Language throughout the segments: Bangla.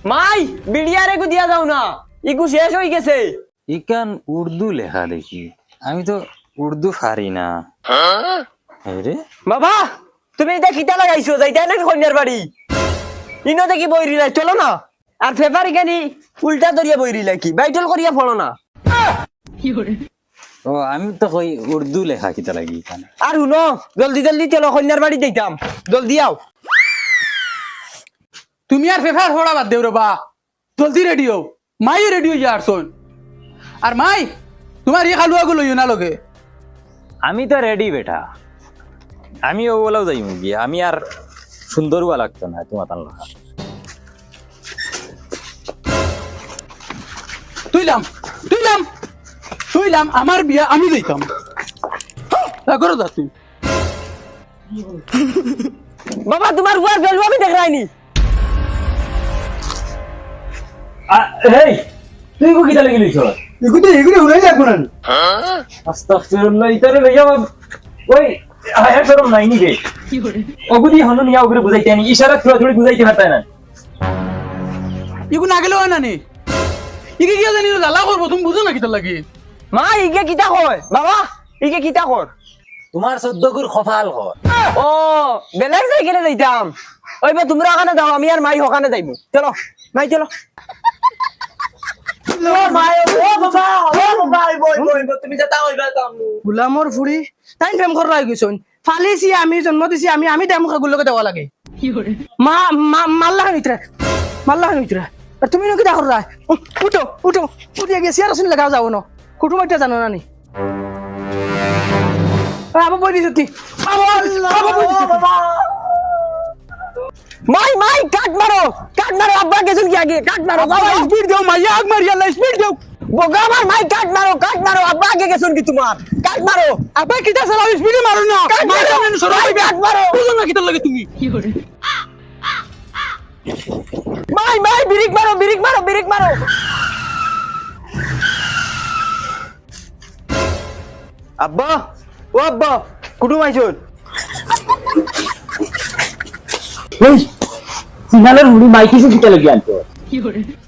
মাই বিড়িয়ারে কো দিয়া যাও না ইকু শেষ হয়ে গেছে ইকান উর্দু লেখা দেখি আমি তো উর্দু পারি না রে বাবা তুমি এটা কিতা লাগাইছো যাইতা নাকি কন্যার বাড়ি ইনো দেখি বই রিলাই চলো না আর পেপার এখানে উল্টা দরিয়া বই রিলাই কি বাইটল করিয়া পড়ো না ও আমি তো কই উর্দু লেখা কিতা লাগি এখানে আর শুনো জলদি জলদি চলো কন্যার বাড়ি যাইতাম জলদি আও তুমি আর ফেফার হড়া বাদ দেও রে বা জলদি রেডি হও মাই রেডি হয়ে যার শোন আর মাই তোমার এই খালুয়া গুলো না লগে আমি তো রেডি বেটা আমি ও বলাও যাই গিয়ে আমি আর সুন্দরবা লাগতো না তোমার তান লেখা তুইলাম আমার বিয়া আমি লইতাম তা করো যা তুই বাবা তোমার উয়ার ভ্যালু আমি দেখ রাইনি এই তুই কো কিতা লাগি লইছ এগুলো উড়াই লাগবো না আস্তাগফিরুল্লাহ ইতারে লইয়া ওই আয়া শরম নাই নি রে ওগুদি হন নিয়া ওগুরে বুঝাইতে আনি ইশারা থোড়ি বুঝাইতে পারতা না ইগু না গেলেও না নি ইগে গিয়া জানি জ্বালা করবো তুমি বুঝো না কিতা লাগে মা ইগে কিতা কয় বাবা ইগে কিতা কর তোমার 14 গুর খফাল কর ও বেলেগ যাইকেনে যাইতাম ওইবা তোমরা ওখানে যাও আমি আর মাই ওখানে যাইবো চলো মাই চলো গুলামর ফুড়ি তাই প্রেম করা গেছন ফালিছি আমি জন্ম দিছি আমি আমি দাম গুলোকে দেওয়া লাগে মা মাল্লা ভিতরে আর তুমি নাকি দেখো রায় উঠো উঠিয়ে গেছি আর শুনলে গাও যাবো না কুটুম একটা জানো না নি আবার বই দিছি তুই মাই কাট মারো আব্বা গেছুন কি আগে কাট মারো বাবা স্পিড দাও মাইয়া আগ মারি আল্লাহ স্পিড দাও বোগা আমার মাই কাট মারো আব্বা আগে গেছুন কি তোমার কাট মারো আবার কিতা চালাও স্পিডে মারো না মাই কাট মারো বুঝো না কিতা লাগে তুমি মাই বিরিক মারো আব্বা ও আব্বা কুটুম আইছুন সিগনালের মুড়ি মাইকি সে কিতা লাগি আনতো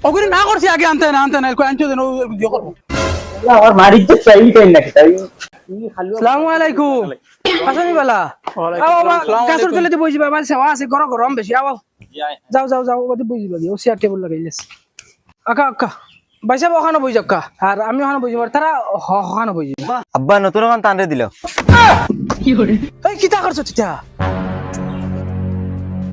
ওগুলো না করছি আগে আনতে না আনছো দেন ভিডিও করবো আর মারি তো চাইলি কাই না তাই আসসালামু আলাইকুম আসনি বালা গাছর তলেতে বইছি বাবা সেবা আছে গরম বেশি আও যাও ওতে বইছি বাকি ও চেয়ার টেবিল লাগাইলেস আকা বাইসা ওখানে বই যাক্কা আর আমি ওখানে বইছি তারা ওখানে বইছি আব্বা নতুন টানরে দিল এই কিতা করছ তিতা